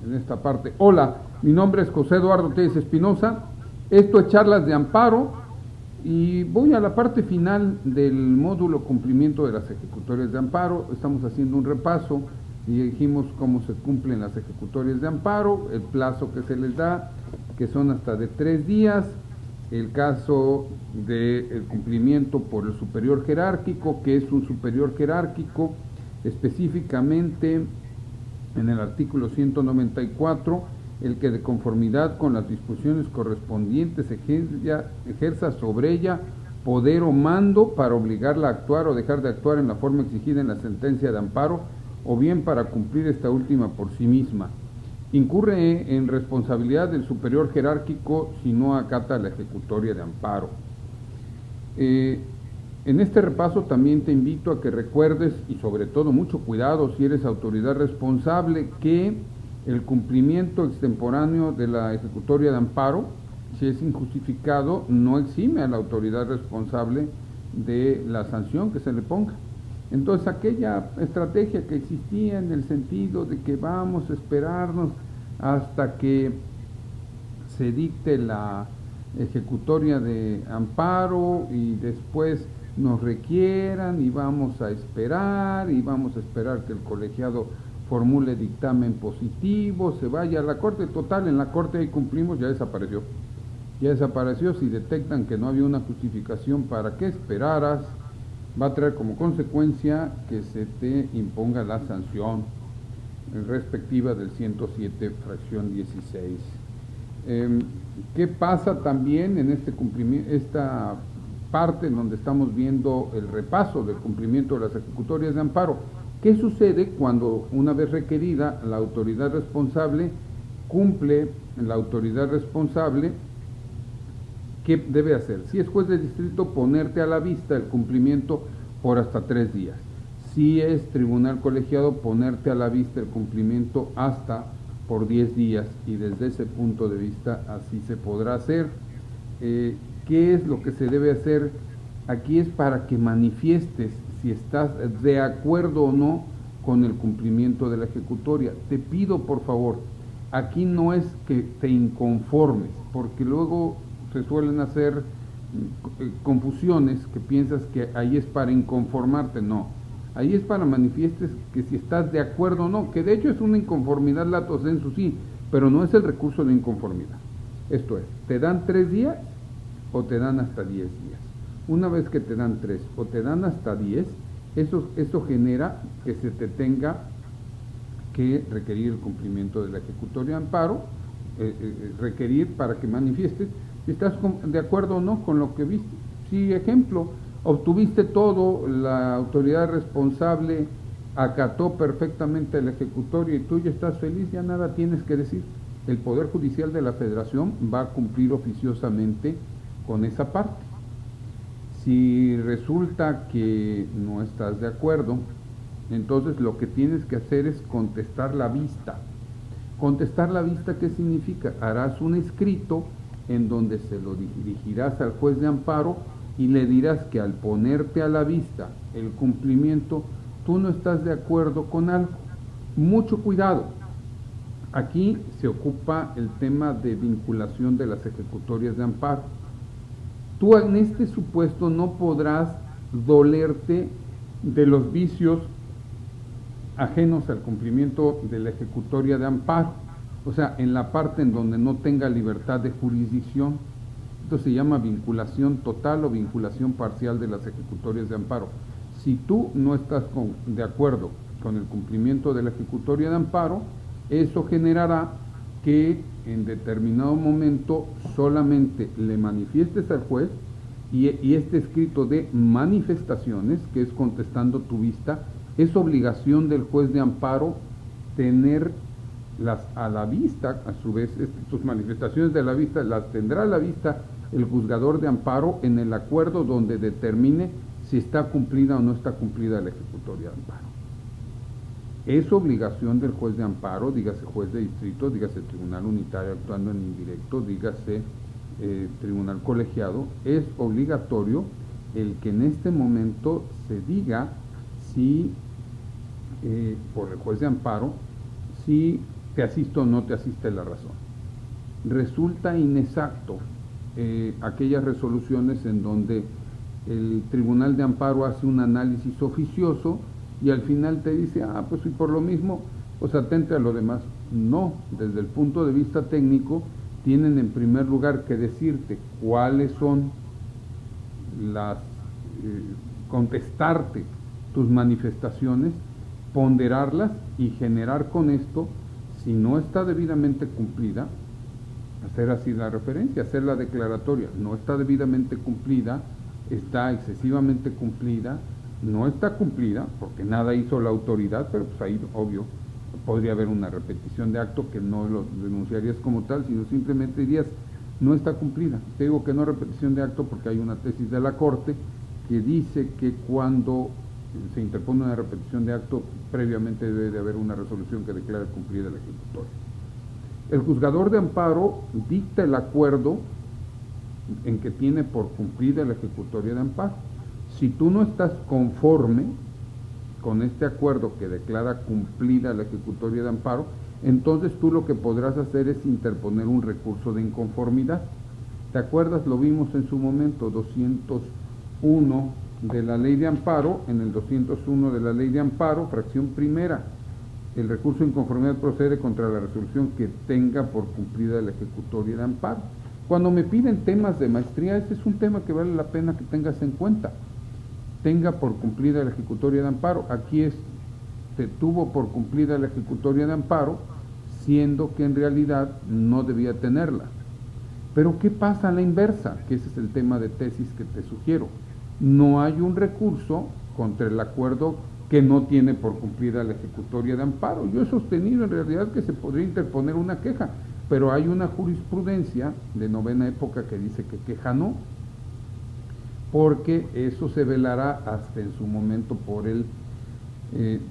en esta parte. Hola, mi nombre es José Eduardo Telles Espinosa, esto es Charlas de Amparo y voy a la parte final del módulo cumplimiento de las ejecutorias de amparo. Estamos haciendo un repaso y dijimos cómo se cumplen las ejecutorias de amparo, el plazo que se les da, que son hasta de 3 días, el caso del cumplimiento por el superior jerárquico, que es un superior jerárquico, específicamente en el artículo 194, el que de conformidad con las disposiciones correspondientes ejerza sobre ella poder o mando para obligarla a actuar o dejar de actuar en la forma exigida en la sentencia de amparo, o bien para cumplir esta última por sí misma. Incurre en responsabilidad del superior jerárquico si no acata la ejecutoria de amparo. En este repaso también te invito a que recuerdes, y sobre todo mucho cuidado si eres autoridad responsable, que el cumplimiento extemporáneo de la ejecutoria de amparo, si es injustificado, no exime a la autoridad responsable de la sanción que se le ponga. Entonces, aquella estrategia que existía en el sentido de que vamos a esperarnos hasta que se dicte la ejecutoria de amparo y después nos requieran y vamos a esperar que el colegiado formule dictamen positivo, se vaya a la corte, total, en la corte ahí cumplimos, ya desapareció, si detectan que no había una justificación para que esperaras, va a traer como consecuencia que se te imponga la sanción respectiva del 107 fracción 16. ¿Qué pasa también en esta parte en donde estamos viendo el repaso del cumplimiento de las ejecutorias de amparo? ¿Qué sucede cuando, una vez requerida, la autoridad responsable cumple? La autoridad responsable, ¿qué debe hacer? Si es juez de distrito, ponerte a la vista el cumplimiento por hasta 3 días. Si es tribunal colegiado, ponerte a la vista el cumplimiento hasta por 10 días, y desde ese punto de vista así se podrá hacer. ¿Qué es lo que se debe hacer? Aquí es para que manifiestes si estás de acuerdo o no con el cumplimiento de la ejecutoria. Te pido, por favor, aquí no es que te inconformes, porque luego se suelen hacer confusiones que piensas que ahí es para inconformarte. No, ahí es para manifiestes que si estás de acuerdo o no, que de hecho es una inconformidad lato sensu, sí, pero no es el recurso de inconformidad. Esto es, te dan 3 días o te dan hasta 10 días. Una vez que te dan 3 o te dan hasta 10, eso genera que se te tenga que requerir el cumplimiento de la ejecutoria de amparo, requerir para que manifiestes si estás de acuerdo o no con lo que viste. Si, ejemplo, obtuviste todo, la autoridad responsable acató perfectamente la ejecutoria y tú ya estás feliz, ya nada tienes que decir. El Poder Judicial de la Federación va a cumplir oficiosamente con esa parte. Si resulta que no estás de acuerdo, entonces lo que tienes que hacer es contestar la vista. Contestar la vista, ¿qué significa? Harás un escrito en donde se lo dirigirás al juez de amparo y le dirás que al ponerte a la vista el cumplimiento, tú no estás de acuerdo con algo. Mucho cuidado. Aquí se ocupa el tema de vinculación de las ejecutorias de amparo. Tú en este supuesto no podrás dolerte de los vicios ajenos al cumplimiento de la ejecutoria de amparo, o sea, en la parte en donde no tenga libertad de jurisdicción. Esto se llama vinculación total o vinculación parcial de las ejecutorias de amparo. Si tú no estás de acuerdo con el cumplimiento de la ejecutoria de amparo, eso generará que en determinado momento solamente le manifiestes al juez y este escrito de manifestaciones, que es contestando tu vista, es obligación del juez de amparo tener a la vista. A su vez, tus manifestaciones de la vista las tendrá a la vista el juzgador de amparo en el acuerdo donde determine si está cumplida o no está cumplida la ejecutoria de amparo. Es obligación del juez de amparo, dígase juez de distrito, dígase tribunal unitario actuando en indirecto, dígase tribunal colegiado, es obligatorio el que en este momento se diga si, por el juez de amparo, si te asiste o no te asiste la razón. Resulta inexacto aquellas resoluciones en donde el Tribunal de Amparo hace un análisis oficioso y al final te dice, pues y por lo mismo, pues atente a lo demás. No, desde el punto de vista técnico, tienen en primer lugar que decirte cuáles son las, contestarte tus manifestaciones, ponderarlas y generar con esto, si no está debidamente cumplida, hacer así la referencia, hacer la declaratoria, no está debidamente cumplida, está excesivamente cumplida, no está cumplida, porque nada hizo la autoridad, pero pues ahí, obvio, podría haber una repetición de acto que no lo denunciarías como tal, sino simplemente dirías, no está cumplida. Te digo que no repetición de acto porque hay una tesis de la Corte que dice que cuando se interpone una repetición de acto, previamente debe de haber una resolución que declare cumplida la ejecutoria. El juzgador de amparo dicta el acuerdo en que tiene por cumplida la ejecutoria de amparo. Si tú no estás conforme con este acuerdo que declara cumplida la ejecutoria de amparo, entonces tú lo que podrás hacer es interponer un recurso de inconformidad. ¿Te acuerdas? Lo vimos en su momento, 201 de la Ley de Amparo, en el 201 de la Ley de Amparo, fracción primera. El recurso de inconformidad procede contra la resolución que tenga por cumplida la ejecutoria de amparo. Cuando me piden temas de maestría, ese es un tema que vale la pena que tengas en cuenta. Tenga por cumplida la ejecutoria de amparo. Aquí se tuvo por cumplida la ejecutoria de amparo, siendo que en realidad no debía tenerla. Pero ¿qué pasa a la inversa? Que ese es el tema de tesis que te sugiero. No hay un recurso contra el acuerdo que no tiene por cumplida la ejecutoria de amparo. Yo he sostenido en realidad que se podría interponer una queja, pero hay una jurisprudencia de novena época que dice que queja no, porque eso se velará hasta en su momento por el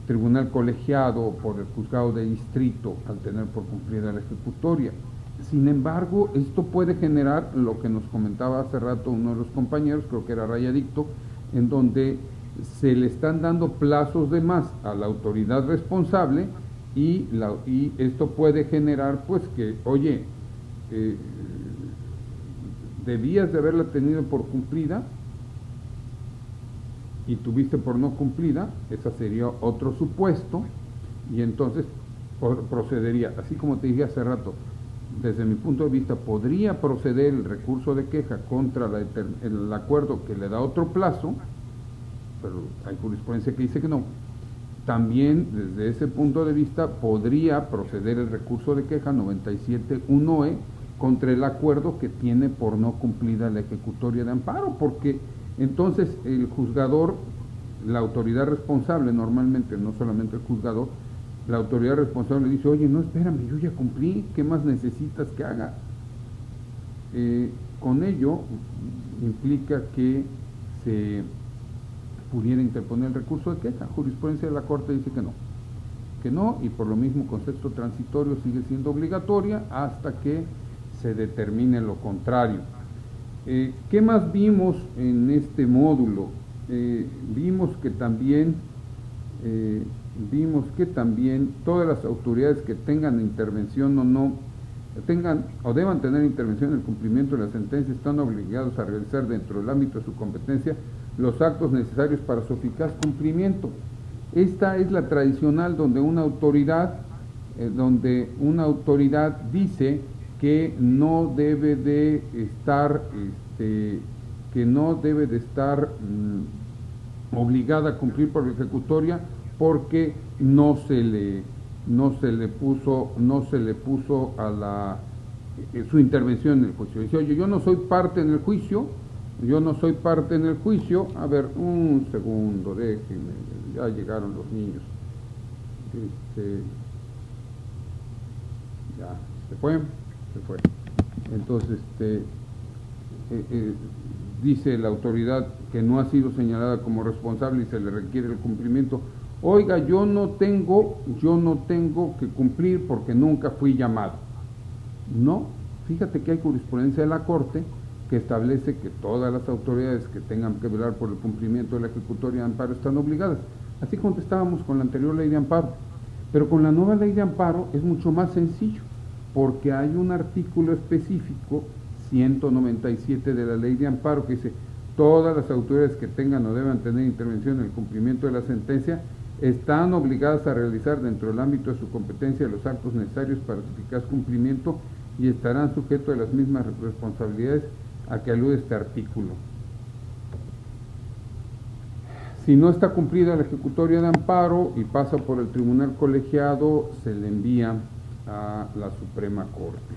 tribunal colegiado o por el juzgado de distrito al tener por cumplida la ejecutoria. Sin embargo, esto puede generar lo que nos comentaba hace rato uno de los compañeros, creo que era Rayadicto, en donde se le están dando plazos de más a la autoridad responsable y esto puede generar pues que, oye, debías de haberla tenido por cumplida y tuviste por no cumplida, ese sería otro supuesto, y entonces procedería, así como te dije hace rato, desde mi punto de vista podría proceder el recurso de queja contra el acuerdo que le da otro plazo, pero hay jurisprudencia que dice que no. También desde ese punto de vista podría proceder el recurso de queja 97.1e contra el acuerdo que tiene por no cumplida la ejecutoria de amparo, porque entonces el juzgador, la autoridad responsable normalmente, no solamente el juzgador, la autoridad responsable dice, oye, no, espérame, yo ya cumplí, ¿qué más necesitas que haga? Con ello implica que se pudiera interponer el recurso de queja. Jurisprudencia de la Corte dice que no, y por lo mismo concepto transitorio sigue siendo obligatoria hasta que se determine lo contrario. ¿Qué más vimos en este módulo? Vimos que también todas las autoridades que tengan intervención o no, tengan o deban tener intervención en el cumplimiento de la sentencia, están obligados a realizar dentro del ámbito de su competencia los actos necesarios para su eficaz cumplimiento. Esta es la tradicional donde una autoridad dice que no debe de estar obligada a cumplir por la ejecutoria porque no se le puso a su intervención en el juicio. Dice, oye, yo no soy parte en el juicio, a ver, un segundo, déjenme, ya llegaron los niños. Ya, se fue. Entonces, dice la autoridad que no ha sido señalada como responsable y se le requiere el cumplimiento. Oiga, yo no tengo que cumplir porque nunca fui llamado. No, fíjate que hay jurisprudencia de la Corte que establece que todas las autoridades que tengan que velar por el cumplimiento de la ejecutoria de amparo están obligadas. Así contestábamos con la anterior ley de amparo. Pero con la nueva ley de amparo es mucho más sencillo, porque hay un artículo específico, 197 de la ley de amparo, que dice: todas las autoridades que tengan o deban tener intervención en el cumplimiento de la sentencia están obligadas a realizar dentro del ámbito de su competencia los actos necesarios para su eficaz cumplimiento y estarán sujetos a las mismas responsabilidades a que alude este artículo. Si no está cumplida la ejecutoria de amparo y pasa por el tribunal colegiado, se le envía a la Suprema Corte.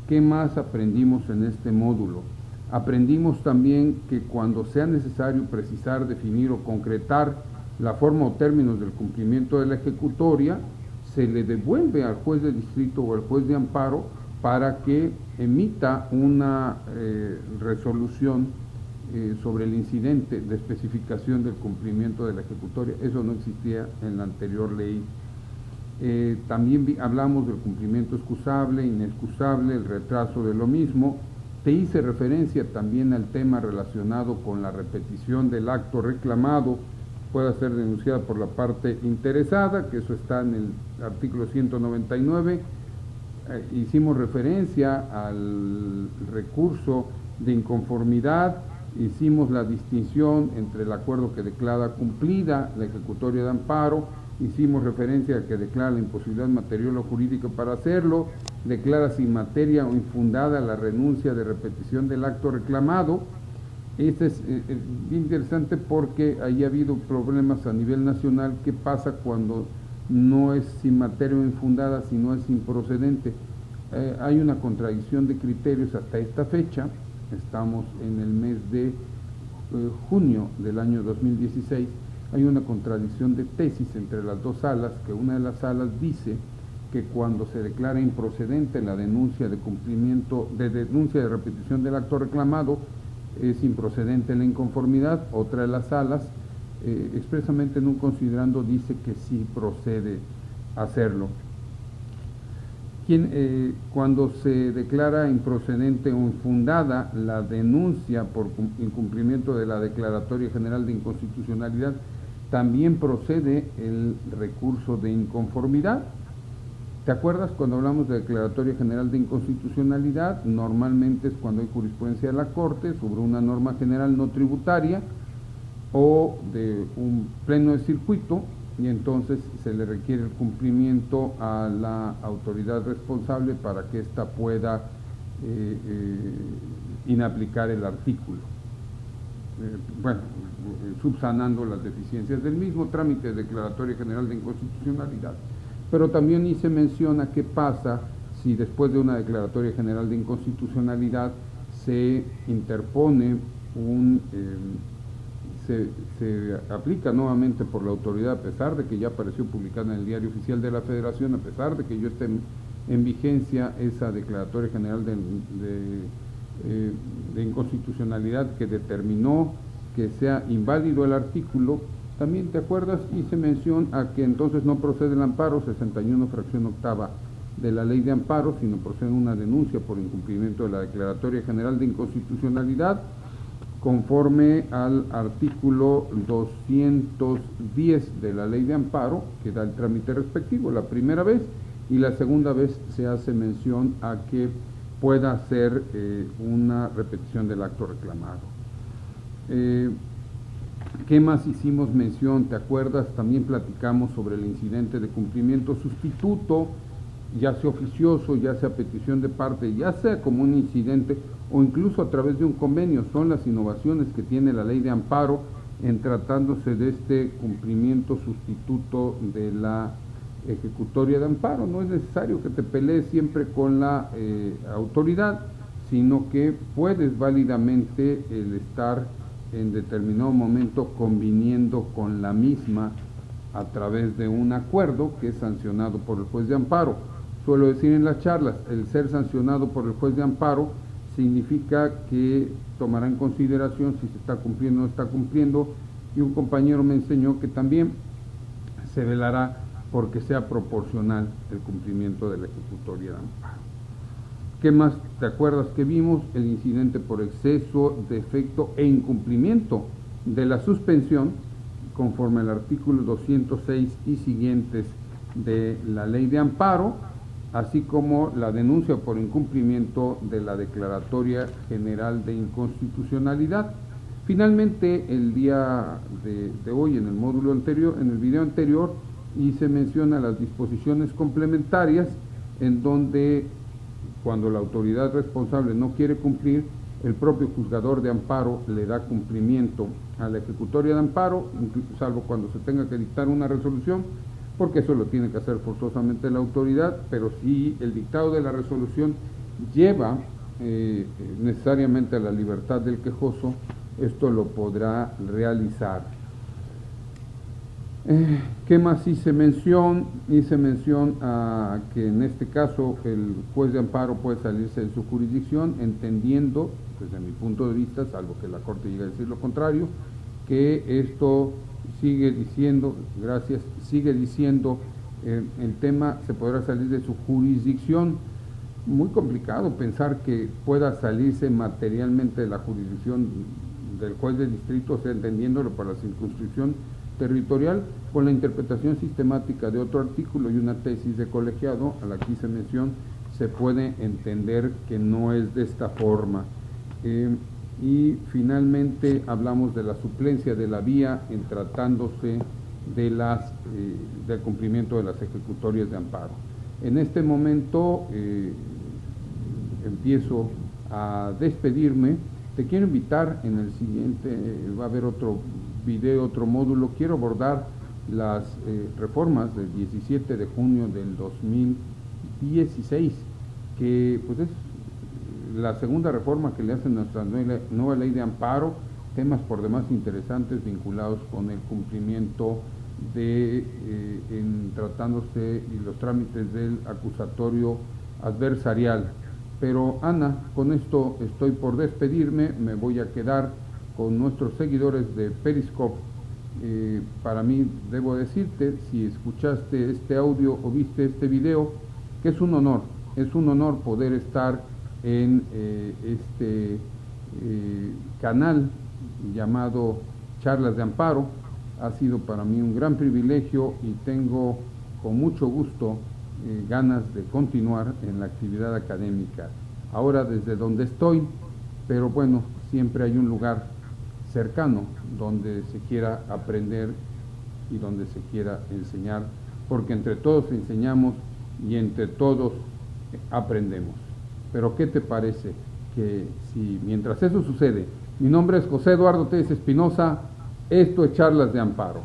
¿Qué más aprendimos en este módulo? Aprendimos también que cuando sea necesario precisar, definir o concretar la forma o términos del cumplimiento de la ejecutoria, se le devuelve al juez de distrito o al juez de amparo para que emita una resolución sobre el incidente de especificación del cumplimiento de la ejecutoria. Eso no existía en la anterior ley. También hablamos del cumplimiento excusable, inexcusable, el retraso de lo mismo. Te hice referencia también al tema relacionado con la repetición del acto reclamado, pueda ser denunciada por la parte interesada, que eso está en el artículo 199. Hicimos referencia al recurso de inconformidad, hicimos la distinción entre el acuerdo que declara cumplida la ejecutoria de amparo, hicimos referencia a que declara la imposibilidad material o jurídica para hacerlo, declara sin materia o infundada la renuncia de repetición del acto reclamado. Este es bien interesante porque ahí ha habido problemas a nivel nacional. ¿Qué pasa cuando no es sin materia o infundada, sino es improcedente? Hay una contradicción de criterios hasta esta fecha. Estamos en el mes de junio del año 2016. Hay una contradicción de tesis entre las dos salas, que una de las salas dice que cuando se declara improcedente la denuncia de cumplimiento, de denuncia de repetición del acto reclamado, es improcedente la inconformidad. Otra de las salas, expresamente en un considerando, dice que sí procede hacerlo. Cuando se declara improcedente o infundada la denuncia por incumplimiento de la Declaratoria General de Inconstitucionalidad, también procede el recurso de inconformidad. ¿Te acuerdas cuando hablamos de Declaratoria General de Inconstitucionalidad? Normalmente es cuando hay jurisprudencia de la Corte sobre una norma general no tributaria o de un pleno de circuito, y entonces se le requiere el cumplimiento a la autoridad responsable para que ésta pueda inaplicar el artículo. Subsanando las deficiencias del mismo trámite de Declaratoria General de Inconstitucionalidad. Pero también hice mención a qué pasa si después de una Declaratoria General de Inconstitucionalidad se interpone se aplica nuevamente por la autoridad, a pesar de que ya apareció publicada en el Diario Oficial de la Federación, a pesar de que yo esté en vigencia esa Declaratoria General de Inconstitucionalidad que determinó que sea inválido el artículo. También, ¿te acuerdas? Hice mención a que entonces no procede el amparo 61 fracción octava de la ley de amparo, sino procede una denuncia por incumplimiento de la Declaratoria General de Inconstitucionalidad, conforme al artículo 210 de la ley de amparo, que da el trámite respectivo la primera vez, y la segunda vez se hace mención a que pueda ser una repetición del acto reclamado. ¿Qué más hicimos mención? ¿Te acuerdas? También platicamos sobre el incidente de cumplimiento sustituto, ya sea oficioso, ya sea petición de parte, ya sea como un incidente o incluso a través de un convenio. Son las innovaciones que tiene la ley de amparo en tratándose de este cumplimiento sustituto de la ejecutoria de amparo. No es necesario que te pelees siempre con la autoridad, sino que puedes válidamente el estar en determinado momento conviniendo con la misma a través de un acuerdo que es sancionado por el juez de amparo. Suelo decir en las charlas, el ser sancionado por el juez de amparo significa que tomará en consideración si se está cumpliendo o no está cumpliendo, y un compañero me enseñó que también se velará porque sea proporcional el cumplimiento de la ejecutoria de amparo. ¿Qué más te acuerdas que vimos? El incidente por exceso, defecto e incumplimiento de la suspensión, conforme al artículo 206 y siguientes de la ley de amparo, así como la denuncia por incumplimiento de la Declaratoria General de Inconstitucionalidad. Finalmente, el día de hoy, en el módulo anterior, en el video anterior, hice mención a las disposiciones complementarias, en donde cuando la autoridad responsable no quiere cumplir, el propio juzgador de amparo le da cumplimiento a la ejecutoria de amparo, salvo cuando se tenga que dictar una resolución, porque eso lo tiene que hacer forzosamente la autoridad, pero si el dictado de la resolución lleva necesariamente a la libertad del quejoso, esto lo podrá realizar. ¿Qué más hice mención? Hice mención a que en este caso el juez de amparo puede salirse de su jurisdicción, entendiendo, desde mi punto de vista, salvo que la Corte llegue a decir lo contrario, que esto sigue diciendo, el tema se podrá salir de su jurisdicción. Muy complicado pensar que pueda salirse materialmente de la jurisdicción del juez de distrito, o sea, entendiéndolo para la circunscripción territorial, con la interpretación sistemática de otro artículo y una tesis de colegiado a la que hice mención, se puede entender que no es de esta forma. Y finalmente hablamos de la suplencia de la vía en tratándose de del cumplimiento de las ejecutorias de amparo. En este momento empiezo a despedirme. Te quiero invitar en el siguiente, va a haber otro video, otro módulo. Quiero abordar las reformas del 17 de junio del 2016, que pues es la segunda reforma que le hacen a nuestra nueva ley de amparo, temas por demás interesantes vinculados con el cumplimiento en tratándose y los trámites del acusatorio adversarial. Pero Ana, con esto estoy por despedirme, me voy a quedar con nuestros seguidores de Periscope. Para mí, debo decirte, si escuchaste este audio o viste este video, que es un honor poder estar en este canal llamado Charlas de Amparo. Ha sido para mí un gran privilegio y tengo con mucho gusto ganas de continuar en la actividad académica. Ahora desde donde estoy, pero bueno, siempre hay un lugar cercano donde se quiera aprender y donde se quiera enseñar, porque entre todos enseñamos y entre todos aprendemos. Pero ¿qué te parece que si mientras eso sucede, mi nombre es José Eduardo Telles Espinosa, esto es Charlas de Amparo?